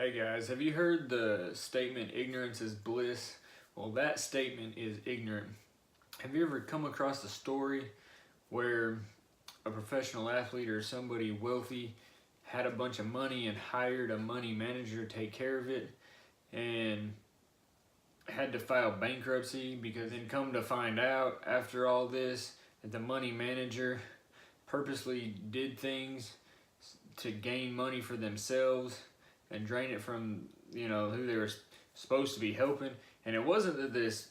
Hey guys, have you heard the statement ignorance is bliss? Well, that statement is ignorant. Have you ever come across a story where a professional athlete or somebody wealthy had a bunch of money and hired a money manager to take care of it and had to file bankruptcy because then come to find out after all this that the money manager purposely did things to gain money for themselves and drain it from who they were supposed to be helping. And it wasn't that this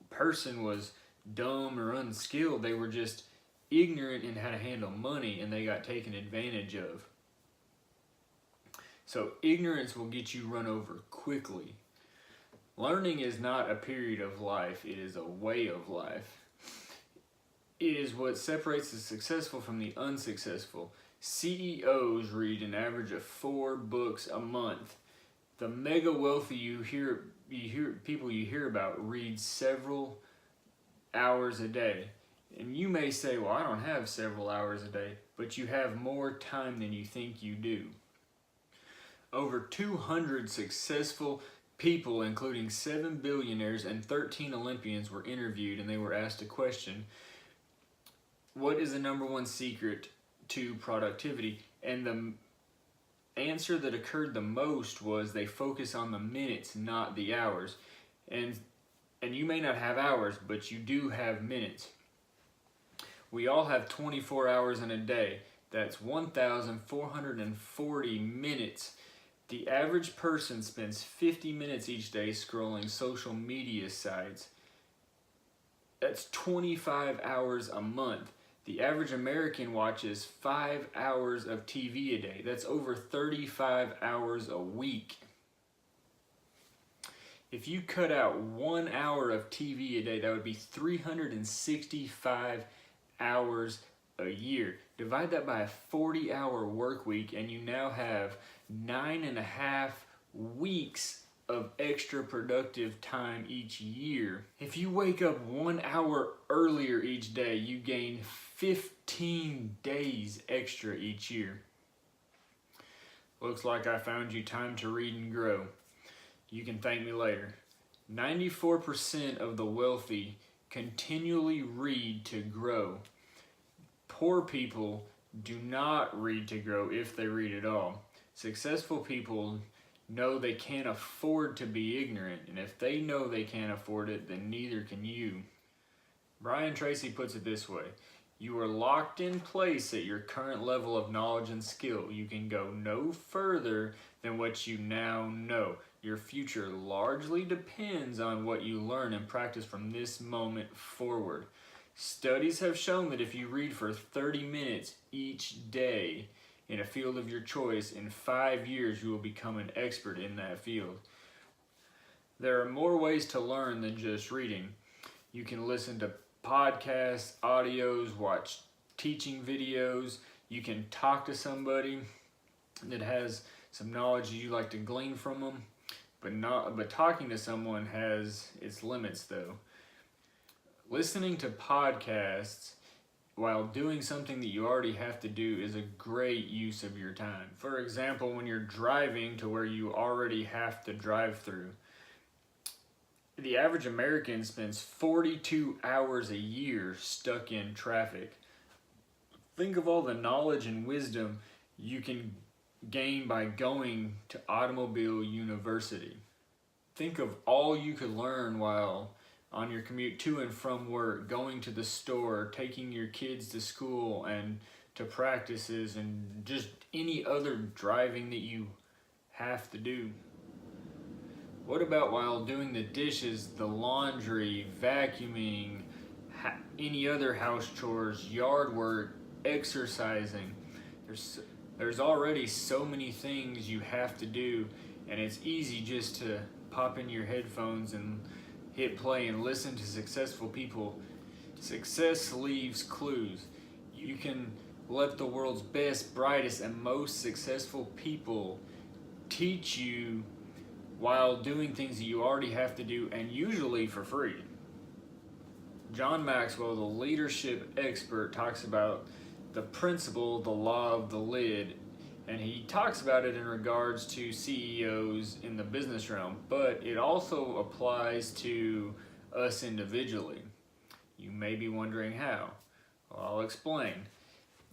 person was dumb or unskilled, they were just ignorant in how to handle money and they got taken advantage of. So ignorance will get you run over quickly. Learning is not a period of life, it is a way of life. It is what separates the successful from the unsuccessful. CEOs read an average of 4 books a month. The mega wealthy people you hear about read several hours a day. And you may say, well, I don't have several hours a day, but you have more time than you think you do. Over 200 successful people, including 7 billionaires and 13 Olympians, were interviewed, and they were asked a question: what is the #1 secret to productivity? And the answer that occurred the most was they focus on the minutes, not the hours. And you may not have hours, but you do have minutes. We all have 24 hours in a day. That's 1,440 minutes. The average person spends 50 minutes each day scrolling social media sites. That's 25 hours a month. The average American watches 5 hours of TV a day. That's over 35 hours a week. If you cut out 1 hour of TV a day, that would be 365 hours a year. Divide that by a 40-hour work week and you now have 9.5 weeks of extra productive time each year. If you wake up 1 hour earlier each day, you gain 15 days extra each year. Looks like I found you time to read and grow. You can thank me later. 94% of the wealthy continually read to grow. Poor people do not read to grow if they read at all. Successful people know they can't afford to be ignorant, and if they know they can't afford it, then neither can you. Brian Tracy puts it this way: you are locked in place at your current level of knowledge and skill. You can go no further than what you now know. Your future largely depends on what you learn and practice from this moment forward. Studies have shown that if you read for 30 minutes each day in a field of your choice, in 5 years you will become an expert in that field. There are more ways to learn than just reading. You can listen to podcasts, audios, watch teaching videos. You can talk to somebody that has some knowledge you like to glean from them, but talking to someone has its limits though. Listening to podcasts while doing something that you already have to do is a great use of your time. For example, when you're driving to where you already have to drive through. The average American spends 42 hours a year stuck in traffic. Think of all the knowledge and wisdom you can gain by going to Automobile University. Think of all you could learn while on your commute to and from work, going to the store, taking your kids to school and to practices, and just any other driving that you have to do. What about while doing the dishes, the laundry, vacuuming, any other house chores, yard work, exercising? There's already so many things you have to do, and it's easy just to pop in your headphones and hit play and listen to successful people. Success leaves clues. You can let the world's best, brightest, and most successful people teach you while doing things that you already have to do, and usually for free. John Maxwell, the leadership expert, talks about the principle, the law of the lid, And he talks about it in regards to CEOs in the business realm, but it also applies to us individually. You may be wondering how. Well, I'll explain.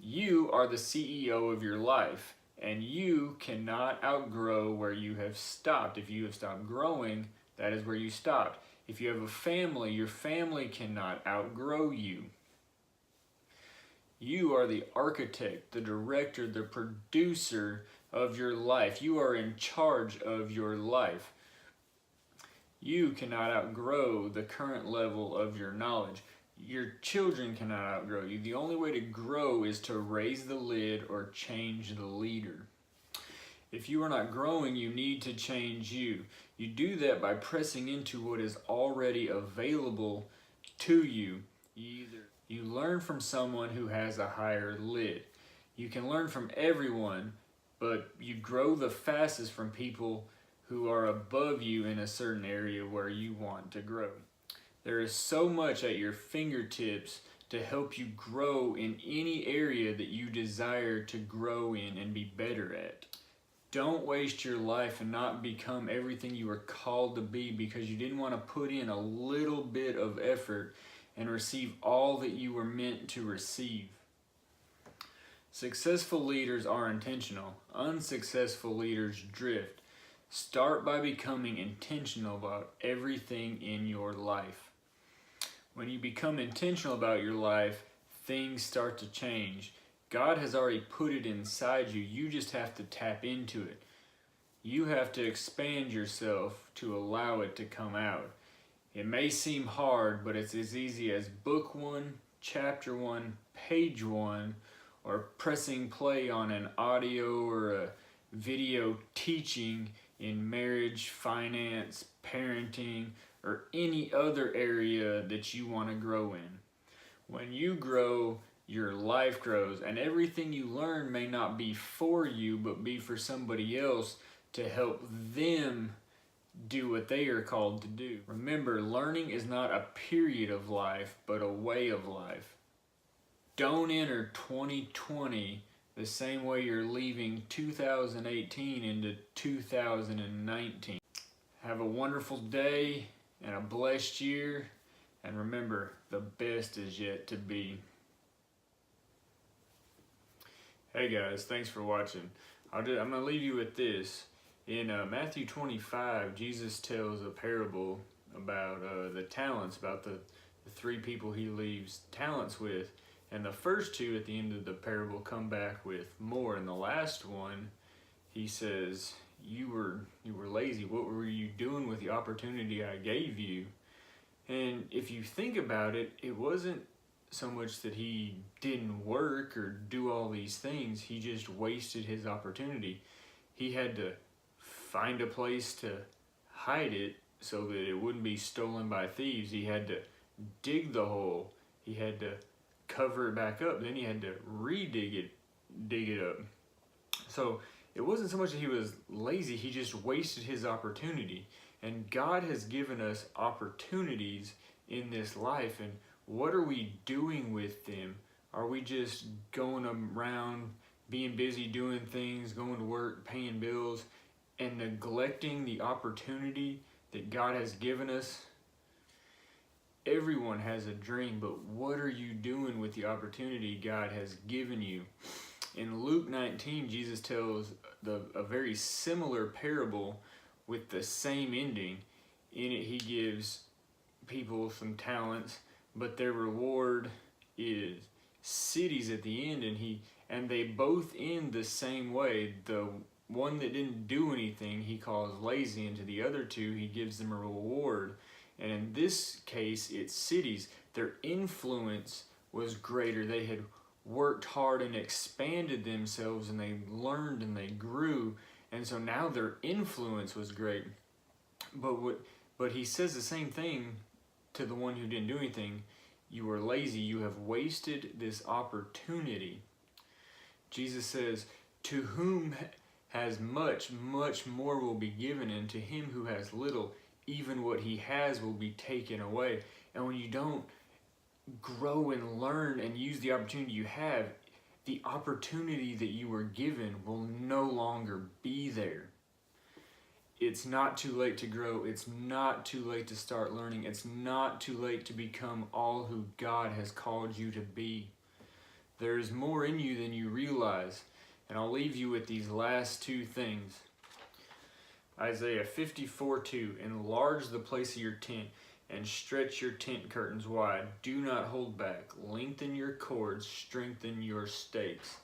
You are the CEO of your life, and you cannot outgrow where you have stopped. If you have stopped growing, that is where you stopped. If you have a family, your family cannot outgrow you. You are the architect, the director, the producer of your life. You are in charge of your life. You cannot outgrow the current level of your knowledge. Your children cannot outgrow you. The only way to grow is to raise the lid or change the leader. If you are not growing, you need to change you. You do that by pressing into what is already available to you. You learn from someone who has a higher lid. You can learn from everyone, but you grow the fastest from people who are above you in a certain area where you want to grow. There is so much at your fingertips to help you grow in any area that you desire to grow in and be better at. Don't waste your life and not become everything you were called to be because you didn't want to put in a little bit of effort and receive all that you were meant to receive. Successful leaders are intentional. Unsuccessful leaders drift. Start by becoming intentional about everything in your life. When you become intentional about your life, things start to change. God has already put it inside you. You just have to tap into it. You have to expand yourself to allow it to come out. It may seem hard, but it's as easy as book 1, chapter 1, page 1, or pressing play on an audio or a video teaching in marriage, finance, parenting, or any other area that you want to grow in. When you grow, your life grows, and everything you learn may not be for you, but be for somebody else to help them do what they are called to do. Remember, learning is not a period of life, but a way of life. Don't enter 2020 the same way you're leaving 2018 into 2019. Have a wonderful day and a blessed year, and remember, the best is yet to be. Hey guys, thanks for watching. I'm going to leave you with this. In Matthew 25, Jesus tells a parable about the talents, about the 3 people he leaves talents with. And the first 2 at the end of the parable come back with more. And the last one, he says, you were lazy. What were you doing with the opportunity I gave you? And if you think about it, it wasn't so much that he didn't work or do all these things. He just wasted his opportunity. He had to find a place to hide it so that it wouldn't be stolen by thieves. He had to dig the hole. He had to cover it back up. Then he had to dig it up. So it wasn't so much that he was lazy. He just wasted his opportunity. And God has given us opportunities in this life. And what are we doing with them? Are we just going around being busy doing things, going to work, paying bills, and neglecting the opportunity that God has given us? Everyone has a dream, but what are you doing with the opportunity God has given you? In Luke 19, Jesus tells a very similar parable with the same ending. In it, he gives people some talents, but their reward is cities at the end, and they both end the same way. The one that didn't do anything he calls lazy, and to the other 2 he gives them a reward. And in this case, it's cities. Their influence was greater. They had worked hard and expanded themselves, and they learned and they grew, and so now their influence was great. But he says the same thing to the one who didn't do anything. You were lazy. You have wasted this opportunity. Jesus says, to whom has much, much more will be given, and to him who has little, even what he has will be taken away. And when you don't grow and learn and use the opportunity you have, the opportunity that you were given will no longer be there. It's not too late to grow. It's not too late to start learning. It's not too late to become all who God has called you to be. There's more in you than you realize. And I'll leave you with these last two things. Isaiah 54:2, enlarge the place of your tent and stretch your tent curtains wide. Do not hold back. Lengthen your cords, strengthen your stakes.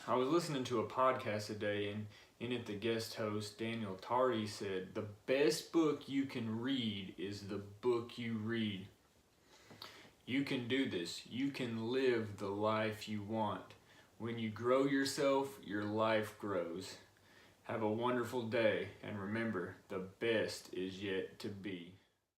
I was listening to a podcast today, and in it the guest host, Daniel Tardy, said, the best book you can read is the book you read. You can do this. You can live the life you want. When you grow yourself, your life grows. Have a wonderful day, and remember, the best is yet to be.